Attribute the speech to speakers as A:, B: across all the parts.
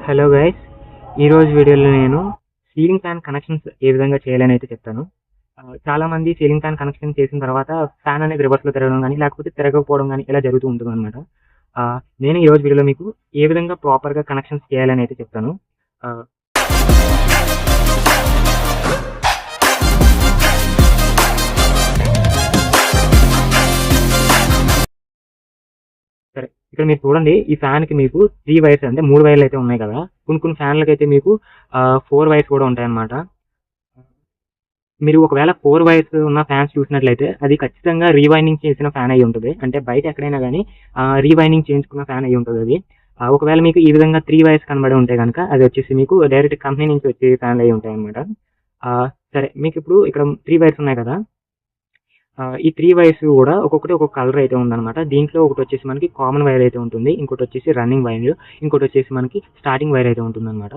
A: Hello guys, ఈరోజు వీడియోలో నేను సీలింగ్ ఫ్యాన్ కనెక్షన్స్ ఏ విధంగా చేయాలని అయితే చెప్తాను. చాలా మంది సీలింగ్ ఫ్యాన్ కనెక్షన్ చేసిన తర్వాత ఫ్యాన్ అనేది రివర్స్లో తిరగడం కానీ లేకపోతే తిరగకపోవడం కానీ ఇలా జరుగుతూ ఉంటుంది అనమాట. నేను ఈరోజు వీడియోలో మీకు ఏ విధంగా ప్రాపర్గా కనెక్షన్స్ చేయాలని అయితే చెప్తాను. సరే, ఇక్కడ మీరు చూడండి, ఈ ఫ్యాన్కి మీకు 3 వైర్స్ అంటే 3 వైర్లు అయితే ఉన్నాయి కదా. కొన్ని ఫ్యాన్లకి అయితే మీకు 4 వైర్స్ కూడా ఉంటాయి అన్నమాట. మీరు ఒకవేళ 4 వైర్స్ ఉన్న ఫ్యాన్స్ చూసినట్లయితే అది ఖచ్చితంగా రీవైండింగ్ చేసిన ఫ్యాన్ అయి ఉంటుంది. అంటే బయట ఎక్కడైనా కానీ రీవైండింగ్ చేయించుకున్న ఫ్యాన్ అయి ఉంటుంది అది. ఒకవేళ మీకు ఈ విధంగా 3 వైర్స్ కనబడి ఉంటే కనుక అది వచ్చేసి మీకు డైరెక్ట్ కంపెనీ నుంచి వచ్చే ఫ్యాన్లు అయి ఉంటాయి అనమాట. సరే, మీకు ఇప్పుడు ఇక్కడ 3 వైర్స్ ఉన్నాయి కదా. ఈ 3 వైర్స్ కూడా ఒక్కొక్కటి ఒక్కొక్క కలర్ అయితే ఉందన్నమాట. దీంట్లో ఒకటి వచ్చేసి మనకి కామన్ వైర్ అయితే ఉంటుంది, ఇంకోటి వచ్చేసి రన్నింగ్ వైర్, ఇంకోటి వచ్చేసి మనకి స్టార్టింగ్ వైర్ అయితే ఉంటుందన్నమాట.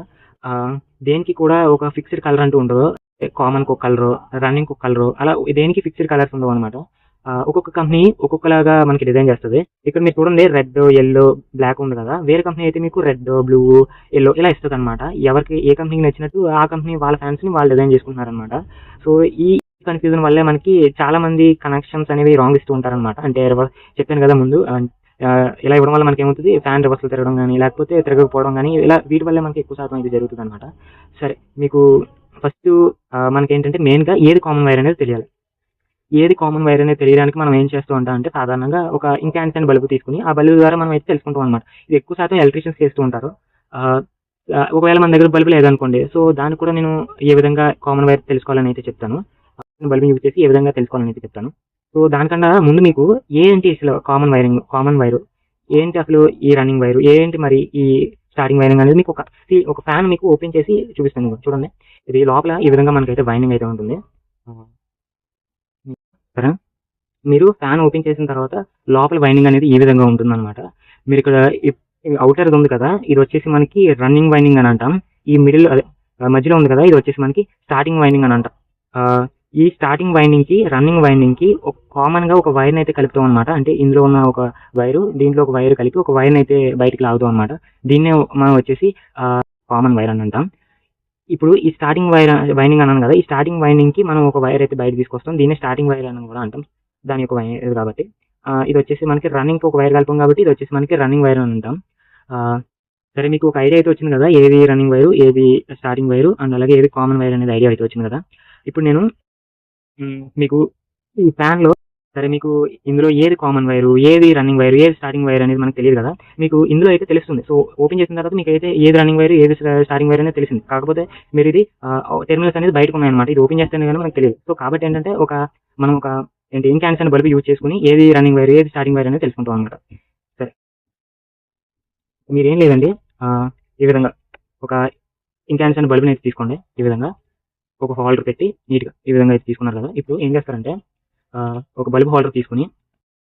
A: దేనికి కూడా ఒక ఫిక్స్డ్ కలర్ అంటూ ఉండదు. కామన్కి ఒక కలరు, రన్నింగ్కి ఒక కలరు, అలా దేనికి ఫిక్స్డ్ కలర్స్ ఉండవు అనమాట. ఒక్కొక్క కంపెనీ ఒక్కొక్కలాగా మనకి డిజైన్ చేస్తుంది. ఇక్కడ మీరు చూడండి, రెడ్, ఎల్లో, బ్లాక్ ఉంది కదా. వేరే కంపెనీ అయితే మీకు రెడ్, బ్లూ, ఎల్లో ఇలా ఇస్తుంది అనమాట. ఎవరికి ఏ కంపెనీకి నచ్చినట్టు ఆ కంపెనీ వాళ్ళ ఫ్యాన్స్ని వాళ్ళు డిజైన్ చేసుకుంటున్నారు అనమాట. సో ఈ కన్ఫ్యూజన్ వల్లే మనకి చాలా మంది కనెక్షన్స్ అనేవి రాంగ్ ఇస్తూ ఉంటారనమాట. అంటే చెప్పాను కదా ముందు, ఇలా ఇవ్వడం వల్ల మనకి ఏమవుతుంది, ఫ్యాన్ రివర్స్లో తిరగడం కానీ లేకపోతే తిరగకపోవడం కానీ ఇలా వీటి వల్ల మనకి ఎక్కువ శాతం ఇది జరుగుతుంది అనమాట. సరే, మీకు ఫస్ట్ మనకి ఏంటంటే మెయిన్గా ఏది కామన్ వైర్ అనేది తెలియాలి. ఏది కామన్ వైర్ అనేది తెలియడానికి మనం ఏం చేస్తూ ఉంటాం అంటే సాధారణంగా ఒక ఇంకాన్సెంట్ బల్బు తీసుకుని ఆ బల్బు ద్వారా మనం అయితే తెలుసుకుంటాం అనమాట. ఇది ఎక్కువ శాతం ఎలక్ట్రీషియన్స్ చేస్తూ ఉంటారు. ఒకవేళ మన దగ్గర బల్బు లేదనుకోండి, సో దానికి కూడా నేను ఏ విధంగా కామన్ వైర్ తెలుసుకోవాలని అయితే చెప్తాను. బల్బు యూజ్ చేసి ఏ విధంగా తెలుసుకోవాలని అయితే చెప్తాను. సో దానికన్నా ముందు మీకు ఏంటి అసలు కామన్ వైరు ఏంటి, అసలు ఈ రన్నింగ్ వైరు ఏంటి, మరి ఈ స్టార్టింగ్ వైరింగ్ అనేది మీకు ఒక ఫ్యాన్ మీకు ఓపెన్ చేసి చూపిస్తాను. చూడండి, ఇది లోపల ఈ విధంగా మనకైతే వైండింగ్ అయితే ఉంటుంది. సరే, మీరు ఫ్యాన్ ఓపెన్ చేసిన తర్వాత లోపల వైండింగ్ అనేది ఈ విధంగా ఉంటుంది అనమాట. మీరు ఇక్కడ అవుటర్ ఉంది కదా, ఇది వచ్చేసి మనకి రన్నింగ్ వైండింగ్ అని అంటాం. ఈ మిడిల్ అదే మధ్యలో ఉంది కదా, ఇది వచ్చేసి మనకి స్టార్టింగ్ వైండింగ్ అని అంటాం. ఈ స్టార్టింగ్ వైండింగ్ కి రన్నింగ్ వైండింగ్ కి కామన్ గా ఒక వైర్ అయితే కలుపుతాం అనమాట. అంటే ఇందులో ఉన్న ఒక వైరు దీంట్లో ఒక వైర్ కలిపి ఒక వైర్ అయితే బయటకు లాగుతాం అనమాట. దీన్నే మనం వచ్చేసి కామన్ వైర్ అని అంటాం. ఇప్పుడు ఈ స్టార్టింగ్ వైండింగ్ అన్నాను కదా, ఈ స్టార్టింగ్ వైండింగ్ కి మనం ఒక వైర్ అయితే బయట తీసుకొస్తాం. దీన్ని స్టార్టింగ్ వైర్ అని కూడా అంటాం, దాని యొక్క వైర్ కాబట్టి. ఇది వచ్చేసి మనకి రన్నింగ్ ఒక వైర్ కలుపుతాం కాబట్టి ఇది వచ్చేసి మనకి రన్నింగ్ వైర్ అని అంటాం. సరే, మీకు ఒక ఐడియా అయితే వచ్చింది కదా, ఏది రన్నింగ్ వైరు, ఏది స్టార్టింగ్ వైరు, అండ్ అలాగే ఏది కామన్ వైర్ అనేది ఐడియా అయితే వచ్చింది కదా. ఇప్పుడు నేను మీకు ఈ ఫ్యాన్లో సరే మీకు ఇందులో ఏది కామన్ వైరు, ఏది రన్నింగ్ వైరు, ఏది స్టార్టింగ్ వైర్ అనేది మనకు తెలియదు కదా. మీకు ఇందులో అయితే తెలుస్తుంది. సో ఓపెన్ చేసిన తర్వాత మీకు అయితే ఏది రన్నింగ్ వైరు, ఏది స్టార్టింగ్ వైర్ అనేది తెలిసింది. కాకపోతే మీరు ఇది టెర్మినల్స్ అనేది బయటకు ఉన్నాయన్నమాట. ఇది ఓపెన్ చేస్తేనే కానీ మనకు తెలియదు. సో కాబట్టి ఏంటంటే మనం ఒక ఇంకాన్సెంట్ బల్బు యూజ్ చేసుకుని ఏది రన్నింగ్ వైర్, ఏది స్టార్టింగ్ వైర్ అనేది తెలుసుకుంటాం అనమాట. సరే, మీరేం లేదండి, ఈ విధంగా ఒక ఇంకాన్సెంట్ బల్బుని అయితే తీసుకోండి. ఈ విధంగా ఒక హోల్డర్ పెట్టి నీట్గా ఈ విధంగా అయితే తీసుకున్నారు కదా. ఇప్పుడు ఏం చేస్తారంటే ఒక బల్బ్ హోల్డర్ తీసుకుని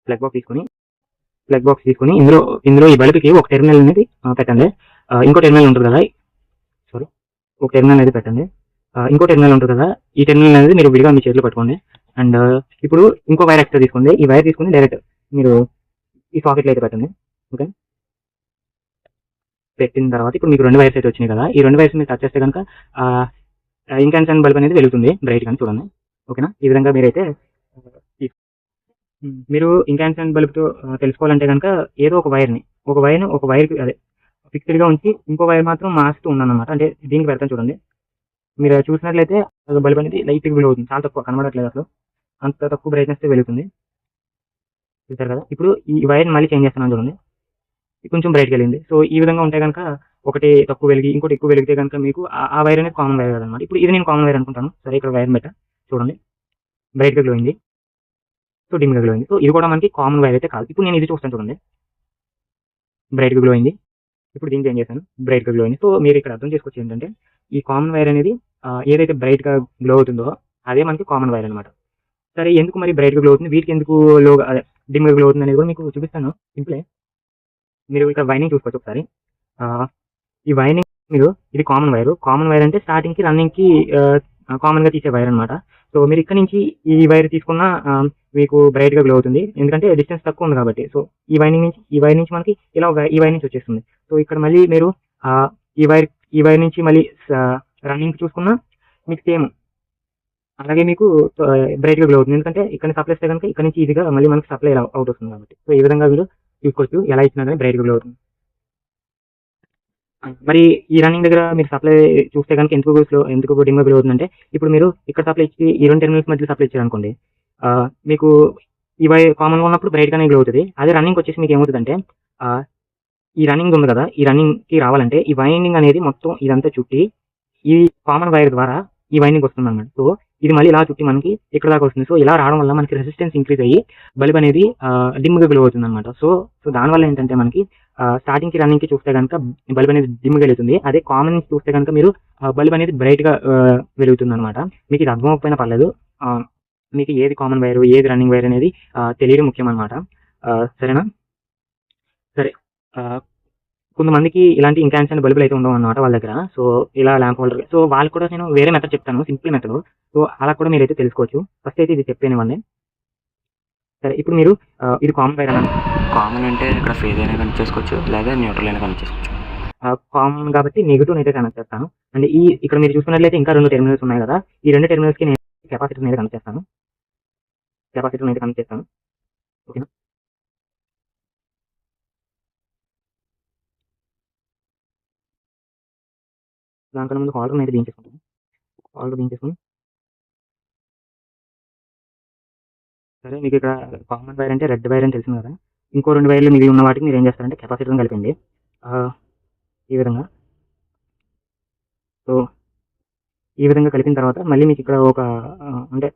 A: ప్లగ్ బాక్స్ తీసుకుని ఇందులో ఈ బల్బ్కి ఒక టెర్మినల్ అనేది పెట్టండి. ఇంకో టెర్మినల్ ఉంటుంది కదా, ఒక టెర్మినల్ అనేది పెట్టండి. ఇంకో టెర్మినల్ ఉంటుంది కదా, ఈ టెర్మినల్ అనేది మీరు విడిగా మీ చేతిలో పట్టుకోండి. అండ్ ఇప్పుడు ఇంకో వైర్ ఎక్స్ట్రా తీసుకోండి. ఈ వైర్ తీసుకుని డైరెక్ట్ మీరు ఈ సాకెట్లో అయితే పెట్టండి. ఓకే, పెట్టిన తర్వాత ఇప్పుడు మీకు 2 వైర్స్ అయితే వచ్చినాయి కదా. ఈ 2 వైర్స్ మీరు టచ్ చేస్తే కనుక ఇంకాన్సెంట్ బల్బ్ అనేది వెలుగుతుంది బ్రైట్ గా. చూడండి, ఓకేనా. ఈ విధంగా మీరు ఇంకాన్సెంట్ బల్బ్తో తెలుసుకోవాలంటే కనుక ఏదో ఒక వైర్ అదే ఫిక్స్డ్ గా ఉంచి ఇంకో వైర్ మాత్రం మారుస్తూ ఉన్నానమాట. అంటే దీనికి పెడతాను చూడండి. మీరు చూసినట్లయితే బల్బ్ అనేది లైట్ గా వెలుగుతుంది, చాలా తక్కువ కనబడట్లేదు, అసలు అంత తక్కువ బ్రైట్నెస్ వెలుగుతుంది. చూసారు కదా. ఇప్పుడు ఈ వైర్ మళ్ళీ చేంజ్ చేస్తున్నాను చూడండి, కొంచెం బ్రైట్గా వెళ్ళింది. సో ఈ విధంగా ఉంటే కనుక ఒకటి తక్కువ వెలిగి ఇంకోటి ఎక్కువ వెలిగితే కనుక మీకు ఆ వైర్ అనేది కామన్ వైర్ కదనమాట. ఇప్పుడు ఇది నేను కామన్ వైర్ అనుకుంటాను. సరే, ఇక్కడ వైర్ పెట్ట చూడండి, బ్రైట్గా గ్లోయింది, సో డిమ్గా గ్లోయింది. సో ఇది కూడా మనకి కామన్ వైర్ అయితే కాదు. ఇప్పుడు నేను ఇది చూస్తాను చూడండి, బ్రైట్గా గ్లోయింది. ఇప్పుడు దీన్ని చేంజ్ చేశాను, బ్రైట్గా గ్లోయింది. సో మీరు ఇక్కడ అర్థం చేసుకోవచ్చు ఏంటంటే ఈ కామన్ వైర్ అనేది ఏదైతే బ్రైట్గా గ్లో అవుతుందో అదే మనకి కామన్ వైర్ అనమాట. సరే, ఎందుకు మరి బ్రైట్గా గ్లో అవుతుంది, వీటికి ఎందుకు అదే డిమ్గా గ్లో అవుతుంది అనేది కూడా మీకు చూపిస్తాను. సింపులే, మీరు ఇక్కడ వైనింగ్ చూసుకోవచ్చు ఒకసారి. ఈ వైనింగ్ ఇది కామన్ వైర్ అంటే స్టార్టింగ్ కి రన్నింగ్ కి కామన్ గా తీసే వైర్ అనమాట. సో మీరు ఇక్కడ నుంచి ఈ వైర్ తీసుకున్న మీకు బ్రైట్ గా గ్లో అవుతుంది, ఎందుకంటే డిస్టెన్స్ తక్కువ ఉంది కాబట్టి. సో ఈ వైర్ నుంచి మనకి ఇలా ఈ వైర్ నుంచి వచ్చేస్తుంది. సో ఇక్కడ మళ్ళీ మీరు ఈ వైర్ ఈ వైర్ నుంచి మళ్ళీ రన్నింగ్ చూసుకున్నా మీకు సేమ్ అలాగే మీకు బ్రైట్గా గ్లో అవుతుంది. ఎందుకంటే ఇక్కడ నుంచి సప్లై ఇస్తే కనుక ఇక్కడ నుంచి ఈజీగా మళ్ళీ మనకి సప్లై అవుట్ వస్తుంది కాబట్టి. సో ఈ విధంగా మీరు చూసుకోవచ్చు ఎలా ఇచ్చినా కానీ బ్రైట్గా గ్లో అవుతుంది. మరి ఈ రన్నింగ్ దగ్గర మీరు సప్లై చూస్తే కనుక ఎందుకు డిమ్గా గ్లో అవుతుందంటే, ఇప్పుడు మీరు ఇక్కడ సప్లై ఇచ్చి ఈ 2 టెర్మినల్స్ మధ్యలో సప్లై ఇచ్చారనుకోండి, మీకు ఇవి కామన్గా ఉన్నప్పుడు బ్రైట్గానే గ్లో అవుతుంది. అదే రన్నింగ్ వచ్చేసి మీకు ఏమవుతుందంటే ఈ రన్నింగ్ ఉంది కదా, ఈ రన్నింగ్కి రావాలంటే ఈ వైండింగ్ అనేది మొత్తం ఇదంతా చుట్టి ఈ కామన్ వైర్ ద్వారా ఈ వైండింగ్ వస్తుంది అనమాట. సో ఇది మళ్ళీ ఇలా చుట్టి మనకి ఇక్కడ దాకా వస్తుంది. సో ఇలా రావడం వల్ల మనకి రెసిస్టెన్స్ ఇంక్రీజ్ అయ్యి బల్బ్ అనేది డిమ్గా గ్లో అవుతుంది అనమాట. సో దానివల్ల ఏంటంటే మనకి స్టార్టింగ్కి రన్నింగ్కి చూస్తే కనుక బల్బ్ అనేది డిమ్గా వెలుగుతుంది. అదే కామన్ నుంచి చూస్తే కనుక మీరు బల్బ్ అనేది బ్రైట్గా వెలుగుతుంది అనమాట. మీకు ఇది అర్థమైపోయినా పర్లేదు, మీకు ఏది కామన్ వైర్ ఏది రన్నింగ్ వైర్ అనేది తెలియడం ముఖ్యం అనమాట. సరేనా? సరే, కొంతమందికి ఇలాంటి ఇన్కాన్సెంట్ బల్బులు అయితే ఉండవు అనమాట వాళ్ళ దగ్గర. సో ఇలా ల్యాంప్ హోల్డర్, సో వాళ్ళకి కూడా నేను వేరే మెథడ్ చెప్తాను, సింపుల్ మెథడ్. సో అలా కూడా మీరైతే తెలుసుకోవచ్చు. ఫస్ట్ అయితే ఇది చెప్పేనివ్వండి. సరే, ఇప్పుడు మీరు ఇది కామన్ వైర్ అన్నాను.
B: కామన్ అంటే ఇక్కడ ఫేజ్ అయినా కనెక్ట్ చేసుకోవచ్చు, లేదా న్యూట్రల్ అయినా కనెక్ట్ చేసుకోవచ్చు.
A: కామన్ కాబట్టి నెగిటివ్ అయితే కనెక్ట్ చేస్తాను. అండ్ ఇక్కడ మీరు చూసుకున్నట్లయితే ఇంకా 2 టెర్మినల్స్ ఉన్నాయి కదా, ఈ 2 టెర్మినల్స్కి నేను కెపాసిటర్ అయితే కనెక్ట్ చేస్తాను. ఓకేనా? దానికన్నా ముందు హోల్డర్ అయితే బిగించేసుకుంటాను. సరే, మీకు ఇక్కడ కామన్ వైర్ అంటే రెడ్ వైర్ అని తెలిసింది కదా. ఇంకో 2 వైర్లు మిగిలి ఉన్న వాటికి మీరు ఏం చేస్తారంటే కెపాసిటర్ని కలిపండి ఈ విధంగా. సో ఈ విధంగా కలిపిన తర్వాత మళ్ళీ మీకు ఇక్కడ అంటే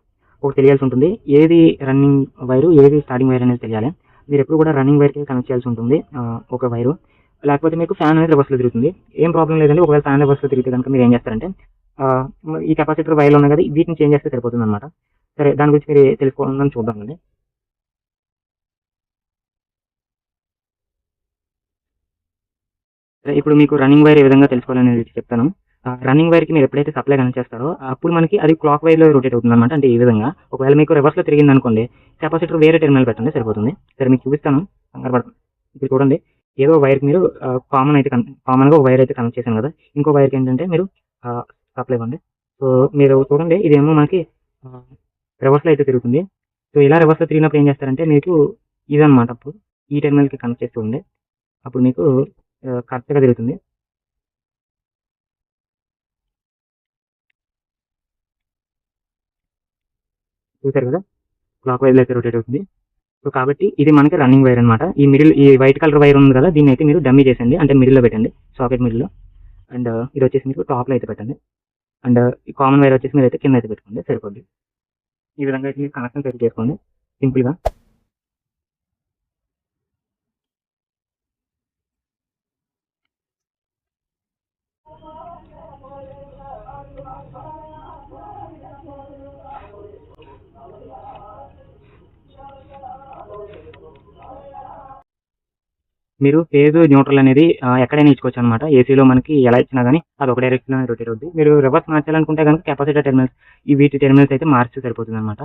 A: ఒకటి తెలియాల్సి ఉంటుంది, ఏది రన్నింగ్ వైరు ఏది స్టార్టింగ్ వైర్ అనేది తెలియాలి. మీరు ఎప్పుడు కూడా రన్నింగ్ వైర్కి కనెక్ట్ చేయాల్సి ఉంటుంది ఒక వైరు, లేకపోతే మీకు ఫ్యాన్ అనేది రివర్స్లో తిరుగుతుంది. ఏం ప్రాబ్లం లేదండి. ఒకవేళ ఫ్యాన్ రివర్స్లో తిరిగితే కనుక మీరు ఏం చేస్తారంటే ఈ కెపాసిటర్ వైర్లు ఉన్నాయి కదా, వీటిని చేంజ్ చేస్తే సరిపోతుంది అనమాట. సరే, దాని గురించి మీరు తెలుసుకోవాలని చూద్దామండి. సరే, ఇప్పుడు మీకు రన్నింగ్ వైర్ ఏ విధంగా తెలుసుకోవాలనేది చెప్తాను. రన్నింగ్ వైర్కి మీరు ఎప్పుడైతే సప్లై కనెక్ట్ చేస్తారో అప్పుడు మనకి అది క్లాక్ వైర్లో రొటేట్ అవుతుంది అనమాట. అంటే ఈ విధంగా ఒకవేళ మీకు రివర్స్లో తిరిగింది అనుకోండి, కెపాసిటర్ వేరే టెర్మినల్ పెట్టండి సరిపోతుంది. సరే, మీకు చూపిస్తాను, ఇప్పుడు చూడండి. ఏదో వైర్కి మీరు కామన్గా ఒక వైర్ అయితే కనెక్ట్ చేశాను కదా, ఇంకో వైర్కి ఏంటంటే మీరు సప్లై ఇవ్వండి. సో మీరు చూడండి, ఇదేమో మనకి రివర్స్లో అయితే తిరుగుతుంది. సో ఇలా రివర్స్లో తిరిగినప్పుడు ఏం చేస్తారంటే మీకు ఇదనమాట, అప్పుడు ఈ టెర్మినల్కి కనెక్ట్ చేస్తూ ఉండే అప్పుడు మీకు కరెక్ట్గా తిరుగుతుంది. చూసారు కదా, క్లాక్ వైర్లో అయితే రొటేట్ అవుతుంది. సో కాబట్టి ఇది మనకి రన్నింగ్ వైర్ అనమాట. ఈ వైట్ కలర్ వైర్ ఉంది కదా, దీన్ని అయితే మీరు డమ్మీ చేసండి, అంటే మిడిల్లో పెట్టండి, సాకెట్ మిడిల్లో. అండ్ ఇది వచ్చేసి మీకు టాప్లో అయితే పెట్టండి. అండ్ ఈ కామన్ వైర్ వచ్చేసి మీరు అయితే కింద అయితే పెట్టుకోండి, సరిపోద్ది. ఈ విధంగా అయితే మీరు కనెక్షన్ సెట్ చేసుకోండి సింపుల్గా. మీరు ఫేజ్ న్యూట్రల్ అనేది ఎక్కడైనా ఇచ్చుకోవచ్చు అనమాట. ఏసీలో మనకి ఎలా ఇచ్చినా కానీ అది ఒక డైరెక్షన్ రొటేట్ అవుతుంది. మీరు రివర్స్ మార్చాలనుకుంటే కనుక కెపాసిటర్ టెర్మినల్స్ వీటి టెర్మినల్స్ అయితే మార్చి సరిపోతుంది అనమాట.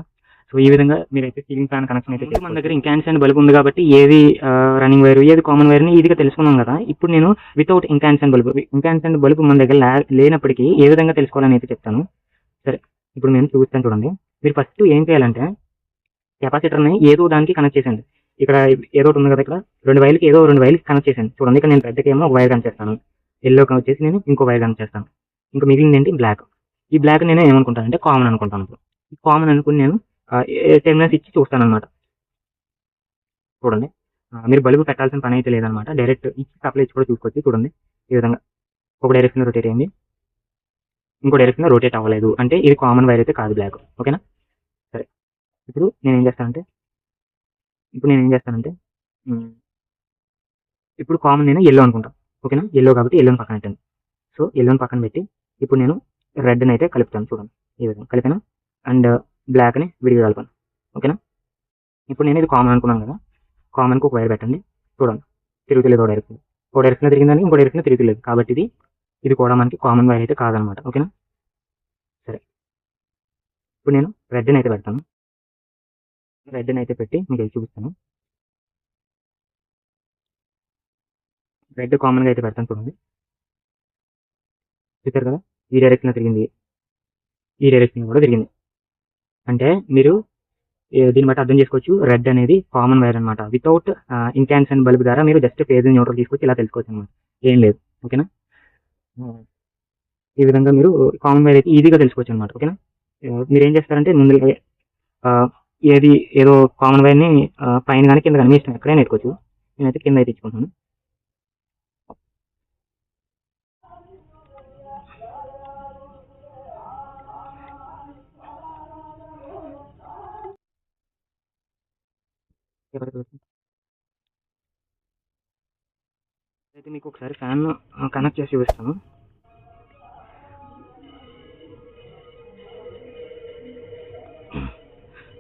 A: సో ఈ విధంగా మీరైతే సీలింగ్ ఫ్యాన్ కనెక్షన్ అయితే మన దగ్గర ఇన్కాన్సెంట్ బల్బ్ ఉంది కాబట్టి ఏది రన్నింగ్ వైర్ ఏది కామన్ వైర్ని ఈజీగా తెలుసుకున్నాం కదా. ఇప్పుడు నేను వితౌట్ ఇన్కాన్సెంట్ బల్బ్ మన దగ్గర లేనప్పటికీ ఏ విధంగా తెలుసుకోవాలని అయితే చెప్తాను. సరే, ఇప్పుడు నేను చూపిస్తాను చూడండి. మీరు ఫస్ట్ ఏం చేయాలంటే కెపాసిటర్ని ఏదో దానికి కనెక్ట్ చేసేయండి. ఇక్కడ ఏదో ఒకటి ఉంది కదా, ఇక్కడ 2 వైర్లకి ఏదో 2 వైర్లకి కనెక్ట్ చేశాను చూడండి. ఇక్కడ నేను రెడ్కి ఏమో ఒక వైర్ కనెక్ట్ చేస్తాను, ఎల్లోకి వచ్చేసి నేను ఇంకో వైర్ కనెక్ట్ చేస్తాను, ఇంకా మిగిలింది ఏంటి బ్లాక్. ఈ బ్లాక్ నేను ఏమనుకుంటానంటే కామన్ అనుకుంటాను. ఈ కామన్ అనుకుని నేను టెర్మినల్స్ ఇచ్చి చూస్తాను అనమాట. చూడండి, మీరు బల్బు పెట్టాల్సిన పని అయితే లేదనమాట. డైరెక్ట్ ఇచ్చి సప్లై ఇచ్చి కూడా చూసుకోవచ్చు. చూడండి, ఈ విధంగా ఒక డైరెక్షన్ రొటేట్ అయింది, ఇంకో డైరెక్షన్ రొటేట్ అవ్వలేదు, అంటే ఇది కామన్ వైర్ అయితే కాదు, బ్లాక్. ఓకేనా? సరే, ఇప్పుడు నేను ఏం చేస్తానంటే ఇప్పుడు కామన్ నేను ఎల్లో అనుకుంటాను. ఓకేనా? ఎల్లో కాబట్టి ఎల్లోని పక్కన పెట్టండి. సో ఎల్లోని పక్కన పెట్టి ఇప్పుడు నేను రెడ్ని అయితే కలుపుతాను. చూడండి, ఈ విధంగా కలిపాను. అండ్ బ్లాక్ని విడిగా కలపాను. ఓకేనా? ఇప్పుడు నేను ఇది కామన్ అనుకున్నాను కదా, కామన్కి ఒక వైర్ పెట్టండి. చూడండి, తిరుగుతలేదు. ఒక డైరెక్షన్ తిరిగిందని ఇంకో డైరెక్షన్ తిరుగుతలేదు, కాబట్టి ఇది కూడా మనకి కామన్ వైర్ అయితే కాదనమాట. ఓకేనా? సరే, ఇప్పుడు నేను రెడ్ని అయితే పెడతాను. రెడ్ని అయితే పెట్టి మీకు అది చూపిస్తాను. రెడ్ కామన్గా అయితే పెడతాను చూడండి. చూసారు కదా, ఈ డైరెక్షన్లో తిరిగింది, ఈ డైరెక్షన్లో కూడా తిరిగింది. అంటే మీరు దీన్ని బట్టి అర్థం చేసుకోవచ్చు, రెడ్ అనేది కామన్ వైర్ అనమాట. వితౌట్ ఇన్కాన్సెంట్ బల్బ్ ద్వారా మీరు జస్ట్ ఫేజ్ న్యూట్రల్ తీసుకొచ్చి ఇలా తెలుసుకోవచ్చు అనమాట, ఏం లేదు. ఓకేనా, ఈ విధంగా మీరు కామన్ వైర్ అయితే ఈజీగా తెలుసుకోవచ్చు అనమాట. ఓకేనా, మీరు ఏం చేస్తారంటే ముందు ఏదో కామన్ వైర్ని పైన కానీ కింద కానీ మీ ఇష్టం ఎక్కడైనా ఎత్తుకోవచ్చు. నేనైతే కింద అయితే ఇచ్చుకుంటాను. అయితే మీకు ఒకసారి ఫ్యాన్ కనెక్ట్ చేసి చూపిస్తాను.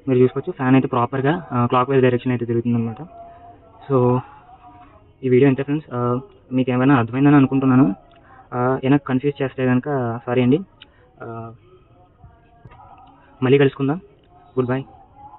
A: మీరు చూసుకోవచ్చు, ఫ్యాన్ అయితే ప్రాపర్గా క్లాక్ వైజ్ డైరెక్షన్ అయితే తిరుగుతుందన్నమాట. సో ఈ వీడియో ఎంత ఫ్రెండ్స్, మీకు ఏమైనా అర్థమైందని అనుకుంటున్నాను. ఏమైనా కన్ఫ్యూజ్ చేస్తే కనుక సారీ అండి. మళ్ళీ కలుసుకుందాం. Good bye.